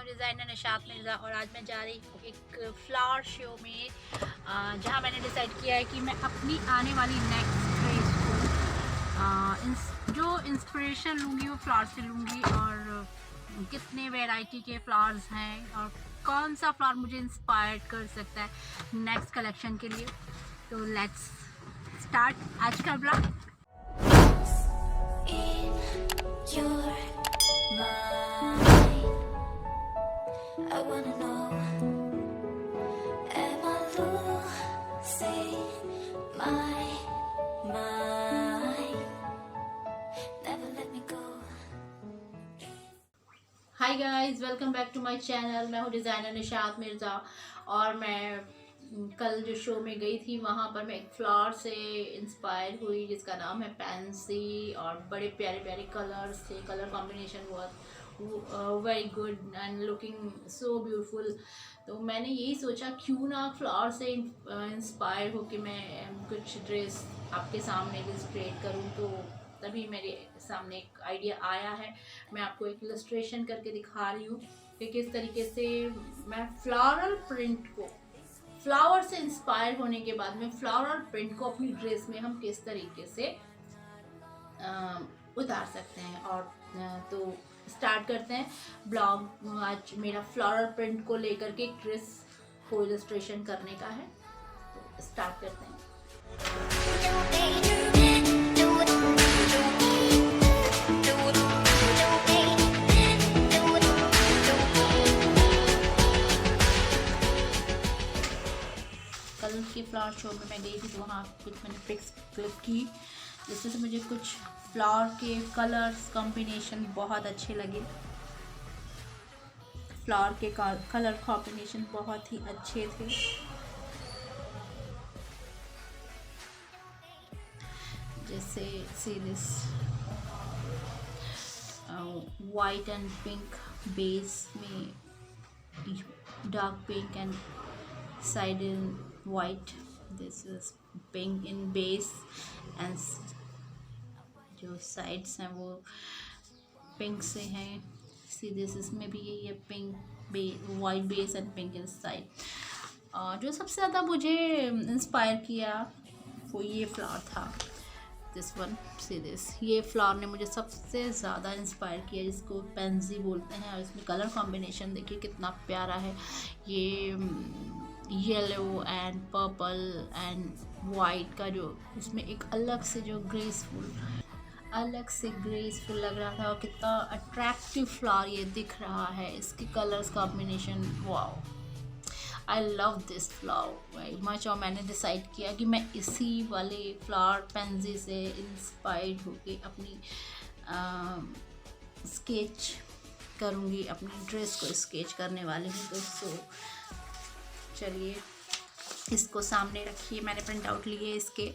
Designer Nishat Mirza और आज मैं जा रही हूँ एक फ्लावर शो में जहाँ मैंने डिसाइड किया है कि मैं अपनी आने वाली नेक्स्ट ड्रेस को जो इंस्पिरेशन लूँगी वो फ्लावर से लूँगी और कितने वैरायटी के फ्लावर्स हैं और कौन सा फ्लावर मुझे इंस्पायर कर सकता है नेक्स्ट कलेक्शन के लिए। तो लेट्स स्टार्ट आज का blog. I wanna know, am I losing my mind? Never let me go. Hi guys, welcome back to my channel. मैं हूँ डिज़ाइनर निशात मिर्ज़ा और मैं कल जो शो में गई थी वहाँ पर मैं एक फ्लावर से इंस्पायर हुई जिसका नाम है पैंसी और बड़े प्यारे प्यारे कलर्स थे। कलर कॉम्बिनेशन बहुत very good and looking so beautiful. तो मैंने यही सोचा क्यों ना फ्लावर से इंस्पायर हो कि मैं कुछ ड्रेस आपके सामने इलस्ट्रेट करूं। तो तभी मेरे सामने एक आइडिया आया है। मैं आपको एक इलस्ट्रेशन करके दिखा रही हूँ कि किस तरीके से मैं फ्लावरल प्रिंट को फ्लावर से इंस्पायर होने के बाद में फ्लावरल प्रिंट को अपनी ड्रेस में हम किस तरीके से उतार सकते हैं। और तो स्टार्ट करते हैं ब्लॉग। आज मेरा फ्लोरल प्रिंट को लेकर के एक ड्रेस को इलस्ट्रेशन करने का है, तो स्टार्ट करते हैं। कल की फ्लावर शो में मैं गई थी तो वहाँ कुछ मैंने पिक्स क्लिक की जिससे मुझे कुछ फ्लावर के कलर्स कॉम्बिनेशन बहुत अच्छे लगे। फ्लावर के कलर कॉम्बिनेशन बहुत ही अच्छे थे। जैसे see this white and pink base में dark pink and side in white. This is pink in base and जो साइड्स हैं वो पिंक से हैं। सी दिस इसमें भी यही है, pink white base and pink in side. जो सबसे ज़्यादा मुझे इंस्पायर किया वो ये फ्लावर था, दिस वन। सी दिस, ये फ्लावर ने मुझे सबसे ज़्यादा इंस्पायर किया, जिसको पेंजी बोलते हैं। और इसमें कलर कॉम्बिनेशन देखिए कितना प्यारा है। ये yellow and purple and white का जो इसमें एक अलग से ग्रेसफुल लग रहा था और कितना अट्रैक्टिव फ्लावर ये दिख रहा है। इसके colours combination, wow, I love this flower very much. और मैंने डिसाइड किया कि मैं इसी वाले फ्लावर पेंजी से इंस्पायर्ड होके अपनी स्केच करूँगी, अपनी ड्रेस को स्केच करने वाली हूँ। दोस्तों चलिए इसको सामने रखिए। मैंने प्रिंट आउट लिए इसके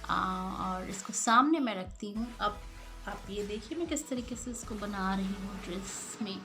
और इसको सामने मैं रखती हूँ। अब आप ये देखिए मैं किस तरीके से इसको बना रही हूँ ड्रेस में।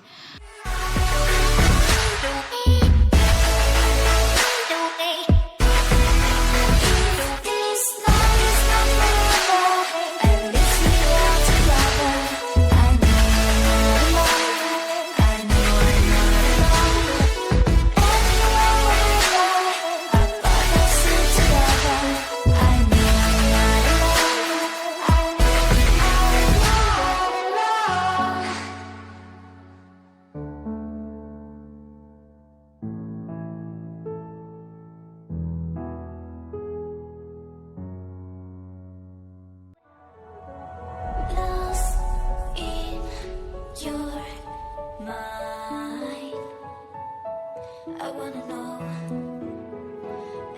I wanna know,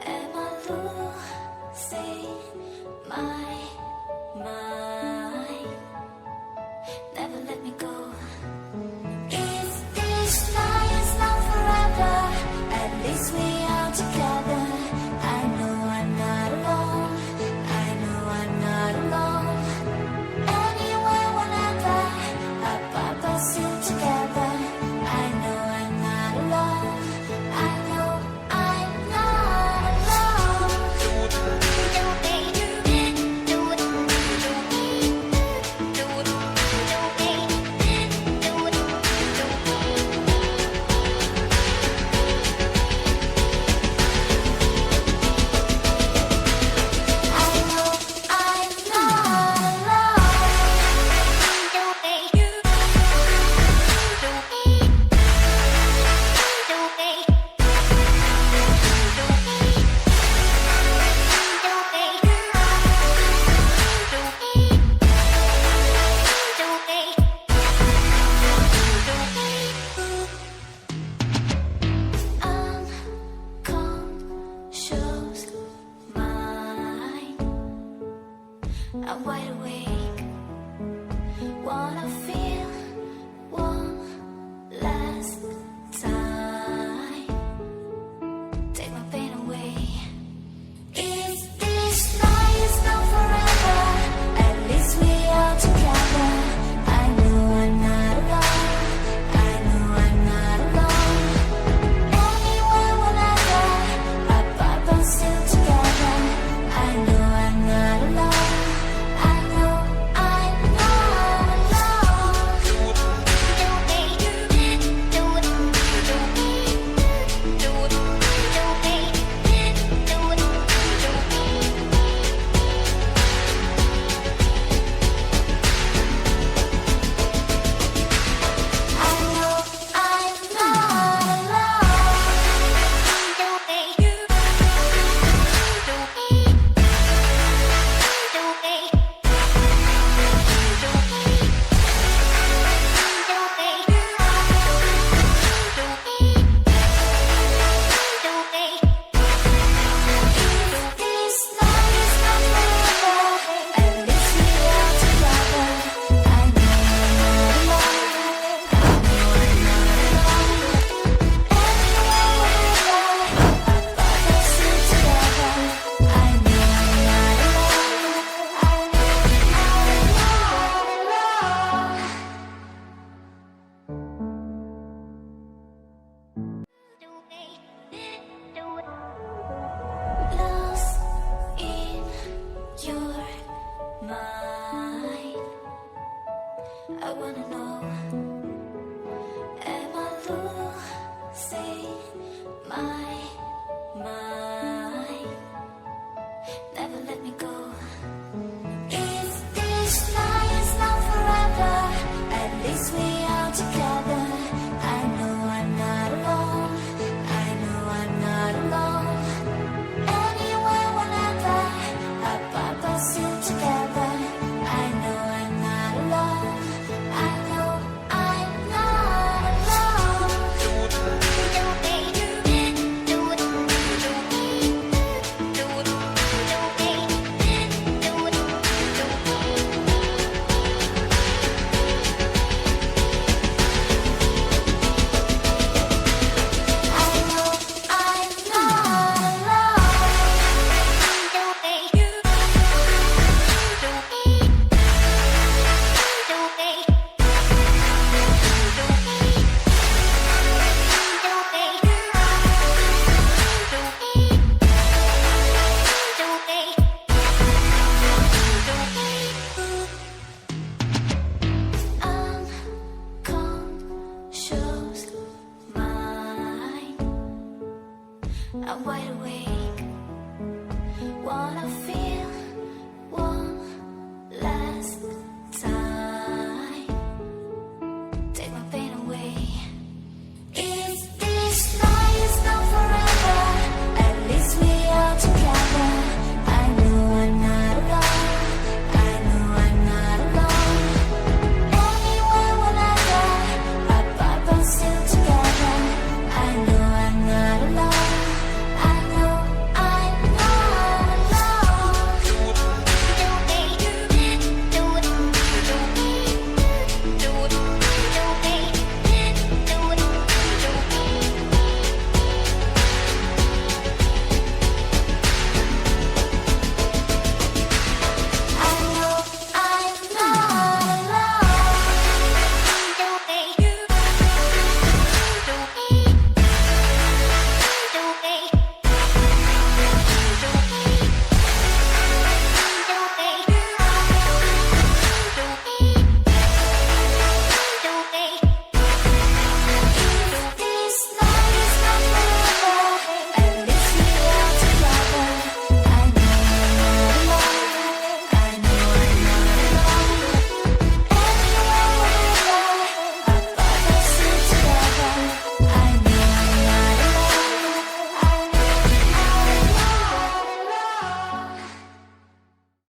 am I losing my mind? Never let me go. If this life is not forever, at least we are together. I know I'm not alone. I know I'm not alone. Anywhere, whenever, I pass you together. I know I'm not alone. I know I'm not alone. I'm wide awake.